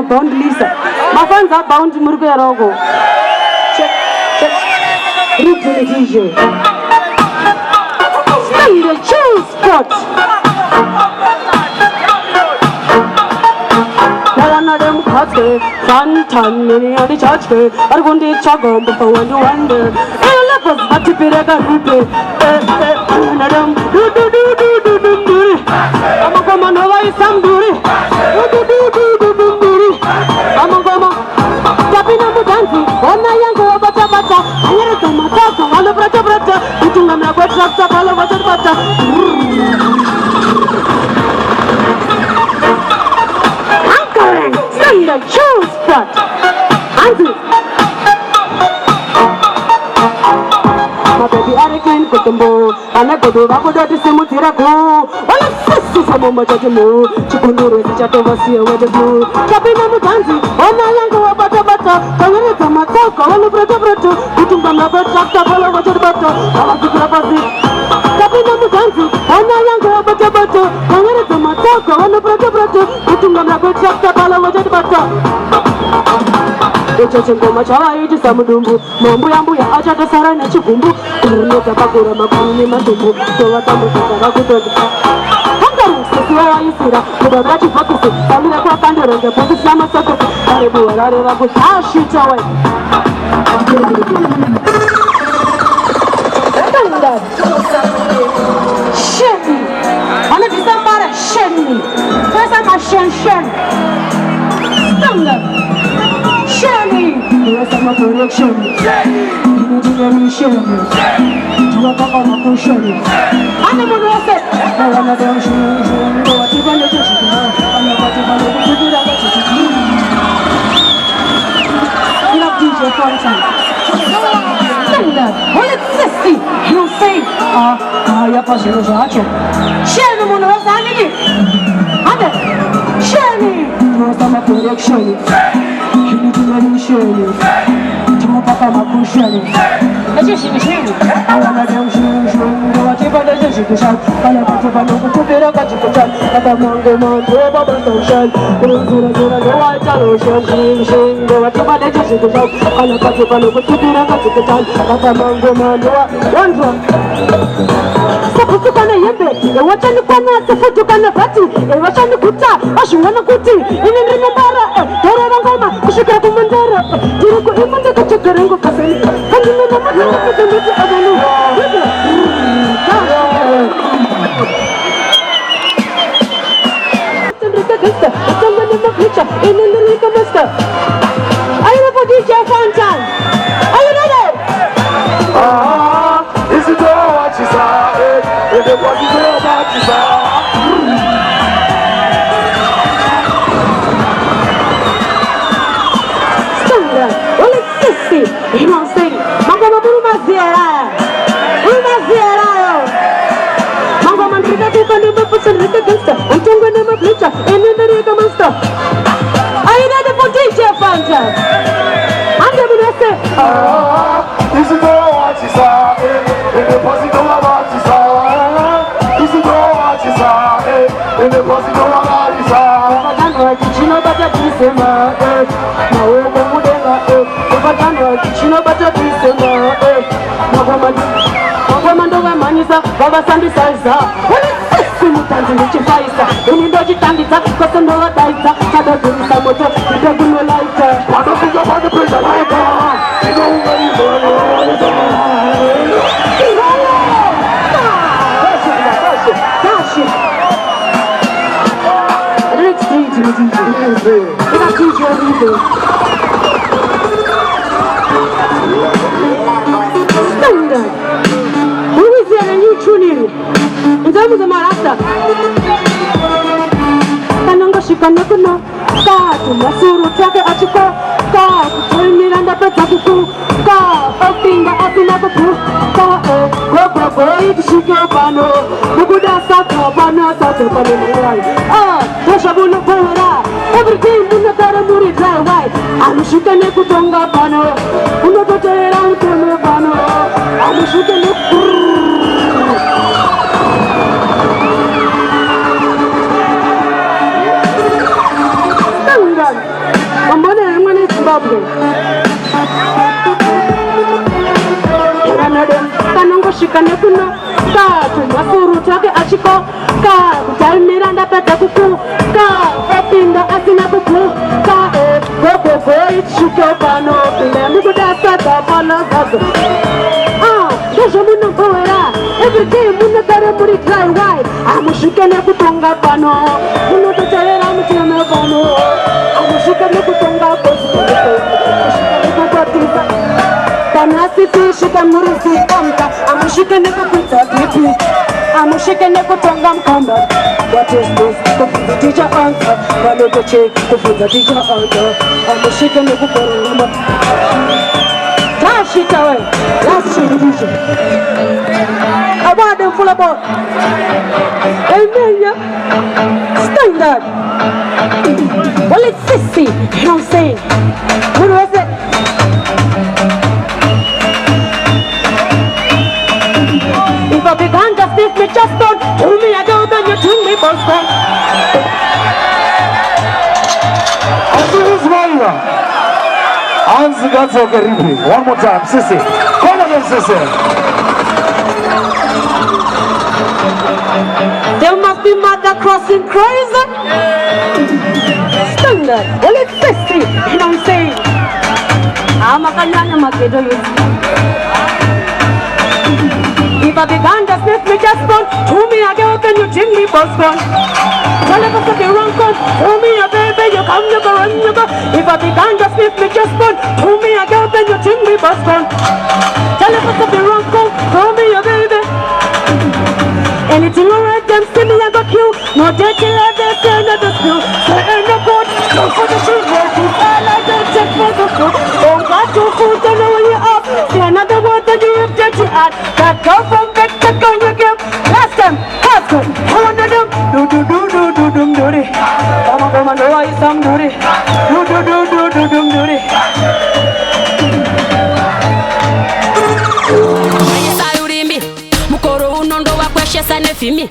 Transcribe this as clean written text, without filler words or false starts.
Bound Lisa, my fans are bound to Murgarogo. Check. Read to the DJ. Stand the chill spot. One of them cuts the Fantan, many on the church. I'm going to chug on before when you wonder. I love us, but to be like a ruby. Madam, do. I'm a woman who is some booty. Anchoring, stand the chill spot. My baby Arikin Kutumbo, and I go to Rakoda to Simutiraku. All of this is a moment of the moon. Chukunduru, the Chatovasi, where the blue. Capino Tanzi, oh my uncle, Bata, Kawaka, Mataka, all of Brotto, Kutumba, Tractor, all over the butter, all of the Krabasi. Capino Tanzi, oh my uncle, Bata, Kawaka, Mataka, all of Brotto, Kutumba, Tractor, all over the butter. Chengoma chawaiti samudumbu mambo yambu ya acha tasara na chikumbu kuruka pakura makuni mandumbu towa tamuka vakutoda hangaru sesiwa isira kuda chifokisi pamira kwa kandoro ngepokisi amasoko aribu warare vakusashi chawe sheni ana disambara sheni pesa ma shen stanga sheni sama production sheni sheni tuwa paka na sheni ana mwanose na wana demu sheni kwa tibane sheni ana kwa tibane kujira kwa sheni ila DJ Fontaine stanga wale sisi you say ya pasero zacho sheni mwanose anigi ana sheni sama production sheni tumepaka makusheni aje shini awana demu sheni watibana jeshi kisha kala kutubana kutubira kachikucha kama mango baba station zura no waita no sheni watibana jeshi kisha kala kutubana kutubira kachikucha kama mango one drum saputu kana yembe wachani kana saputu kana bati wachani kuta ashungana kuti ini ndimambara dora ngoma kushika kumandara diriko imanda kuchakarengo kasani handina na mata kutumiti adanu Are you ready for DJ Fontaine? Are you ready? Is it all what you saw? future in the Riga Master. Are you ready for DJ Fanta? I'm going to say, this is all what you saw, in the pussy go about you saw. This is all what you saw, in the pussy go about you saw. I can't write you know better to say, no, if I can't write you know better to say, no, woman, no woman is a Baba Sandy Salsa. Well, it's simultaneous with your face. When you dodge it and it's a person who are tight. I don't do some motor, you don't do no lighter. I don't think about the pressure like that. You know where you're going. Who is there and you tune in? In terms of the Marasta, Kananga Shikanakuna, Katu, Masuru, Taka Achiko, Katu, Miranda Petaku, Katu, Finger, Apinaku, Katu, Boy, Shikabano, Buddha Saka, Bana, Saka, Bana, Toshabuna Pora, everything in the Taramuri dry white. I'm shooting a Kutonga Pano, Unotera Pano, I'm shooting a I'm going to Zimbabwe. Kanongo shikanekuna, Katu, Masuru, Taka Achiko, Katu, Miranda Petaku, Kapinda Asinaku, Go, Shukopano, Muda Pano, Joshamuna Poera, every day Munatara Muri dry white. I'm Shikaneputonga Pano, Munotera Pano, I'm Shikaneputonga Tanasiti, Shikamurisi, Kamka, I'm Shikaneputonga, I'm Shikaneputonga Kamba. What is this? The teacher answer, Pano check, the teacher answer, I'm Shikaneputonga. Last shit away, last shit division. I want them full about. Amen, yeah. Standard. Well, it's 60, you know what I'm saying? What was it? If I began to stick me just don't tell me I don't, then you tell me both back. I see this one. One more time, Sissy. Come again, Sissy. There must be mother crossing crazy. Standard. Well, it's 60. You know what I'm saying? I'm a Kanyana Makedo. If I began to sniff me just one, to me I go then you ting me boss one. Tell us if you run con, to me a baby, you come, you go, run, you go. If I began to sniff me just one, to me I go then you ting me boss one. Tell us if you run con, to me a baby. Anything alright, them see me I got you. No dirty like they say another school. So ain't no good, no for the shoes, work too far like they check for the food. Don't got your food, don't know when you're up. See another word that you have dirty at. That girl from bed, check on your game. Last time, half good, one of them. Do. Come on, do I some do it. Do. Mukoro unondo wa kweshe sane fimi